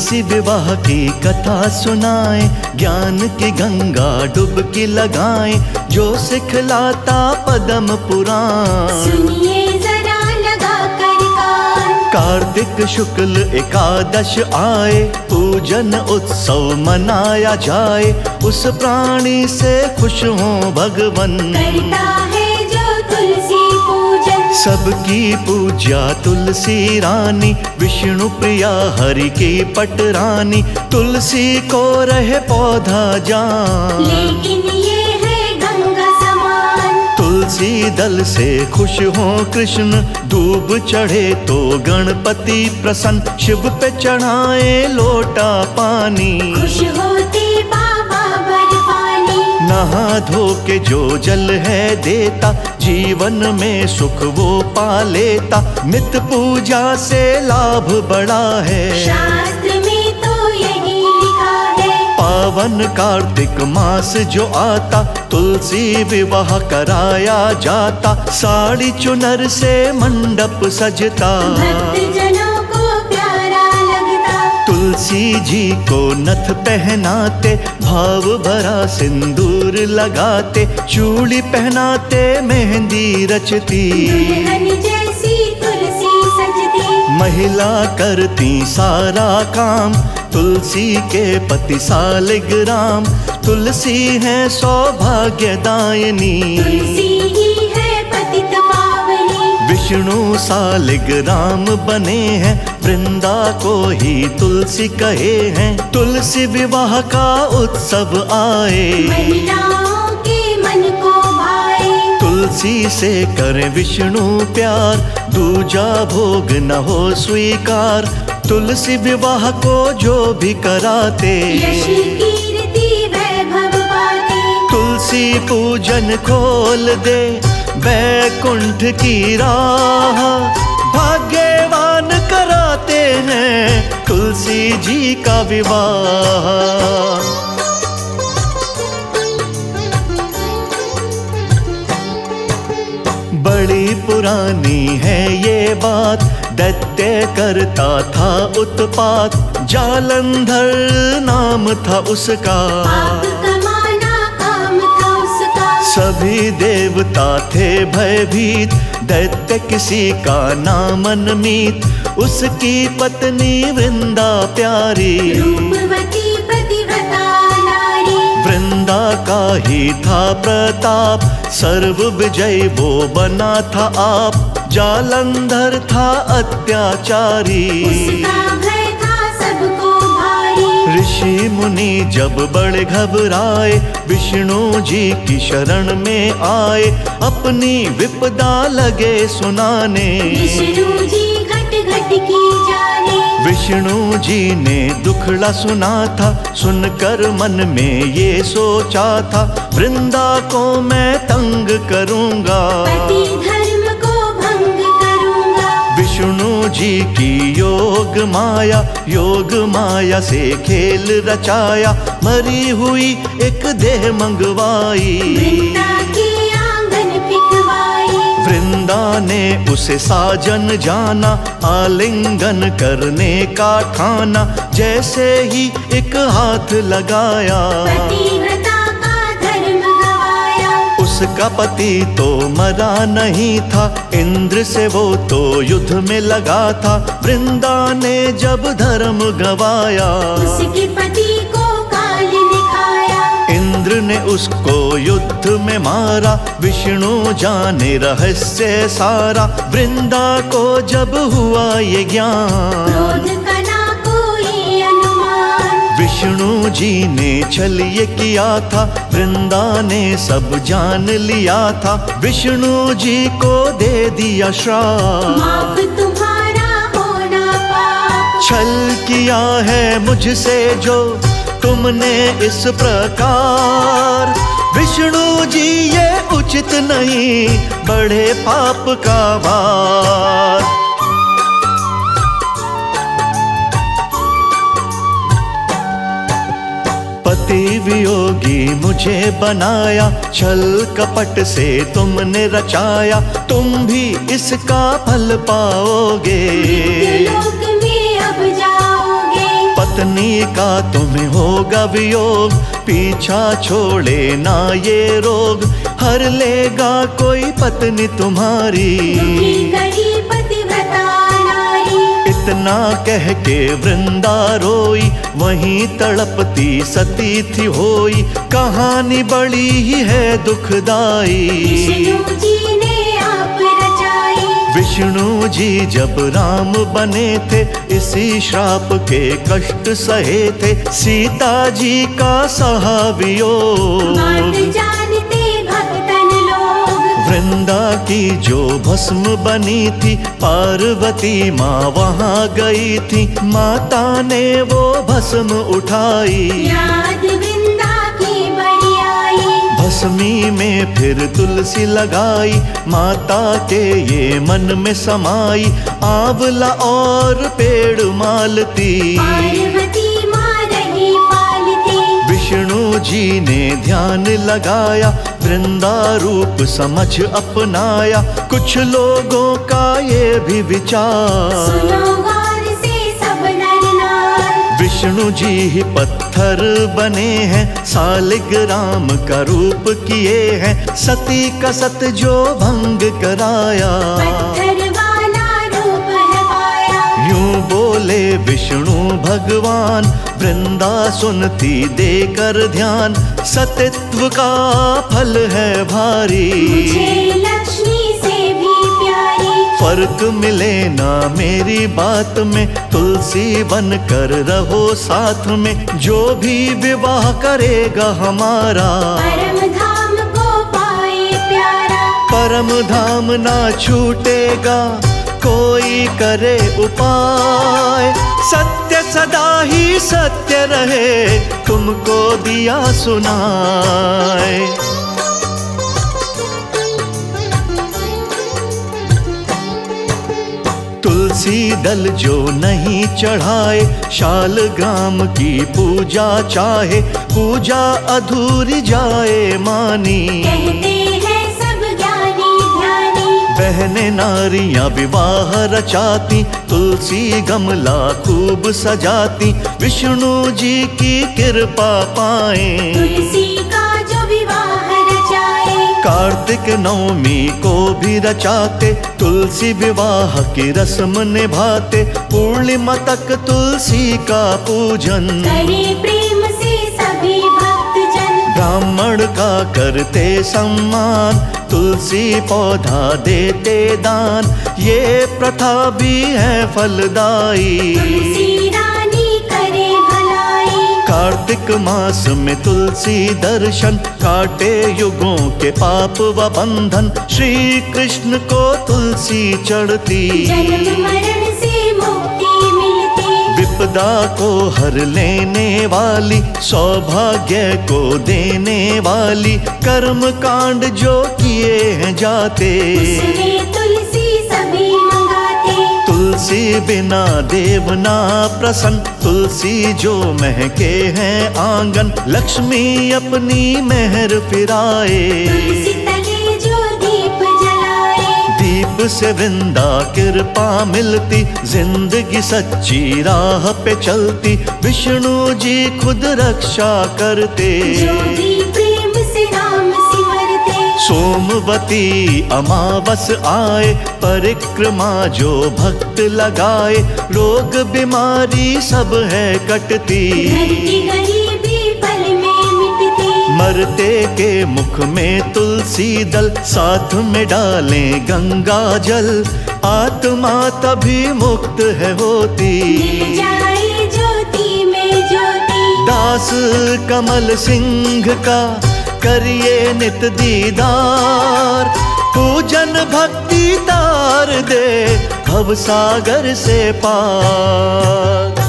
तुलसी विवाह की कथा सुनाए, ज्ञान की गंगा डुबकी लगाए, जो सिखलाता पद्म पुराण। सुनिए जरा लगा कर कान। कार्तिक शुक्ल एकादश आए, पूजन उत्सव मनाया जाए, उस प्राणी से खुश हो भगवन। करता है जो तुलसी पूजन, सबकी पूज्या तुलसी रानी, विष्णु प्रिया हरि की पटरानी, तुलसी को रहे पौधा जान। लेकिन ये है गंगा समान। तुलसी दल से खुश हो कृष्ण, दूब चढ़े तो गणपति प्रसन्न, शिव पे चढ़ाए लोटा पानी। खुश होते बाबा बर्फानी। नहा धो के जो जल है देता, जीवन में सुख वो पा लेता, नित पूजा से लाभ बड़ा है। शास्त्र में तो यही लिखा है। पावन कार्तिक मास जो आता, तुलसी विवाह कराया जाता, साड़ी चुनर से मंडप सजता, भक्तजनों को प्यारा लगता। तुलसी जी को नथ पहनाते, भाव भरा सिंदूर लगाते, चूड़ी पहनाते, मेहंदी रचती, दुल्हन जैसी तुलसी सजती। महिला करती सारा काम, तुलसी के पति सालिग्राम, तुलसी है सौभाग्यदायिनी, तुलसी ही है पतित पावनी। विष्णु सालिग्राम बने हैं, वृंदा को ही तुलसी कहे हैं, तुलसी विवाह का उत्सव आए, महिलाओं के मन को भाए। तुलसी से करें विष्णु प्यार, दूजा भोग न हो स्वीकार, तुलसी विवाह को जो भी कराते, यश कीर्ति वैभव पाते। तुलसी पूजन खोल दे वैकुंठ की राह, भाग्यवान कराते हैं तुलसी जी का विवाह। बड़ी पुरानी है ये बात, दैत्य करता था उत्पात, जालंधर नाम था उसका, पाप कमाना काम था उसका। सभी देवता थे भयभीत, दैत्य किसी का नाम अनमीत, उसकी पत्नी वृंदा प्यारी, रूपवती पतिव्रता नारी। वृंदा का ही था प्रताप, सर्व विजय वो बना था आप, जालंधर था अत्याचारी, उसका भय था सबको भारी। ऋषि मुनि जब बड़े घबराए, विष्णु जी की शरण में आए, अपनी विपदा लगे सुनाने, विष्णु जी घट घट की जाने। विष्णु जी ने दुखड़ा सुना था, सुनकर मन में ये सोचा था, वृंदा को मैं तंग करूंगा, पति धर्म को भंग करूंगा। विष्णु जी की योग माया से खेल रचाया, मरी हुई एक देह मंगवाई, वृंदा के आंगन फिकवाई। वृंदा ने उसे साजन जाना, आलिंगन करने का ठाना, जैसे ही एक हाथ लगाया, पतिव्रता का धर्म गवाया। उसका पति तो मरा नहीं था, इंद्र से वो तो युद्ध में लगा था, वृंदा ने जब धर्म गवाया, उसके पति को काल ने खाया। इंद्र ने उसको युद्ध में मारा, विष्णु जाने रहस्य सारा, वृंदा को जब हुआ ये ज्ञान, क्रोध का ना कोई अनुमान। विष्णु जी ने छल ये किया था, वृंदा ने सब जान लिया था, विष्णु जी को दे दिया श्राप, माफ तुम्हारा होना पाप। छल किया है मुझसे जो तुमने इस प्रकार, विष्णु जी ये उचित नहीं, बड़े पाप का भार। पति वियोगी मुझे बनाया, छल कपट से तुमने रचाया, तुम भी इसका फल पाओगे, लोक में अब जाओगे। का तुम्हें होगा वियोग, पीछा छोड़े ना ये रोग, हर लेगा कोई पत्नी तुम्हारी। दुखी गई पतिव्रता नारी, इतना कह के वृंदा रोई, वहीं तड़पती सती थी होई, कहानी बड़ी ही है दुखदाई। विष्णु जी ने आप रचाई, विष्णु जी जब राम बने थे, इसी श्राप के कष्ट सहे थे, सीता जी का सहा वियोग। बात जानते भक्तन लोग, वृंदा की जो भस्म बनी थी, पार्वती माँ वहाँ गई थी, माता ने वो भस्म उठाई। याद वृंदा की बड़ी आई, भस्मी में फिर तुलसी लगाई, माता के ये मन में समाई, आंवला और पेड़ मालती, पार्वती माँ रही पालती। विष्णु जी ने ध्यान लगाया, वृंदा रूप समझ अपनाया, कुछ लोगों का ये भी विचार, सुनो गौर से सब नर नार, विष्णु जी ही पत्थर बने हैं, सालिग्राम का रूप किए हैं, सती का सत जो भंग कराया। पत्थर वाला रूप है पाया, यूं बोले विष्णु भगवान, वृंदा सुनती देकर ध्यान, सतित्व का फल है भारी, मुझे लक्ष्मी से भी प्यारी। फर्क मिले ना मेरी बात में, तुलसी बनकर रहो साथ में, जो भी विवाह करेगा हमारा, परम धाम को पाए प्यारा। परम धाम ना छूटेगा, कोई करे उपाय, सत्य सदा ही सत्य रहे, तुमको दिया सुनाए। तुलसी दल जो नहीं चढ़ाए, शालग्राम की पूजा चाहे, पूजा अधूरी जाए मानी। कहते हैं सब ज्ञानी ध्यानी, बहने नारियां विवाह रचाती, तुलसी गमला खूब सजाती, विष्णु जी की कृपा पाए। तुलसी का जो विवाह रचाए, कार्तिक नवमी को भी रचाते, तुलसी विवाह की रस्म निभाते, पूर्णिमा तक तुलसी का पूजन, करे प्रेम से सभी भक्तजन। ब्राह्मण का करते सम्मान, तुलसी पौधा देते दान, ये प्रथा भी है फलदायी। तुलसी रानी करे भलाई, कार्तिक मास में तुलसी दर्शन, काटे युगों के पाप व बंधन, श्री कृष्ण को तुलसी चढ़ती, जन्म मरण से मुक्ति मिलती। विपदा को हर लेने वाली, सौभाग्य को देने वाली, कर्म कांड जो किए हैं जाते, उसमें तुलसी सभी मंगाते। तुलसी बिना देव ना प्रसन्न, तुलसी जो महके हैं आंगन, लक्ष्मी अपनी मेहर फिराए। तुलसी तले जो दीप जलाए, दीप से वृंदा कृपा मिलती, जिंदगी सच्ची राह पे चलती, विष्णु जी खुद रक्षा करते, जो भी प्रेम से राम सिमरते। सोमवती अमावस आए, परिक्रमा जो भक्त लगाए, रोग बीमारी सब है कटती, घर की गरीबी पल में मिटती। मरते के मुख में तुलसी दल, साथ में डालें गंगा जल, आत्मा तभी मुक्त है होती। मिल जाए ज्योति में ज्योति, दास कमल सिंह का करिए नित दीदार, पूजन भक्ति तार दे भव सागर से पार।